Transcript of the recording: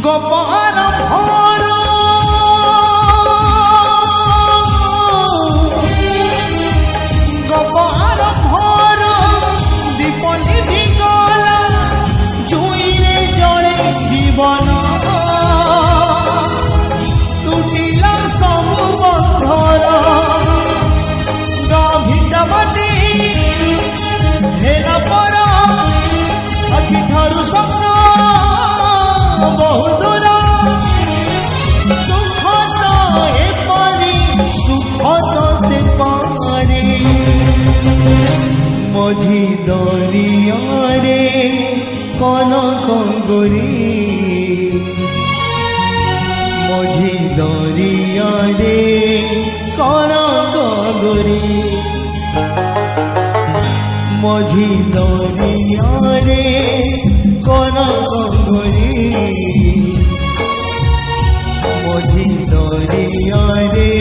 গোপাল ভর গোপাল ভর দীপলি বিগলা জুইরে জলে জীবন তুটিলা সবু বন্ধর গভীরবতী হেলা পর আখি ঠারু স্বপ্ন বহু দূর সুখ তো এপরি সুখ তো সে পারে মঝি দরিয়ারে কনক গরি মঝি দরিয়ারে কনক গরি মঝি দরিয়ারে কনক গরি মঝি দরিয়ারে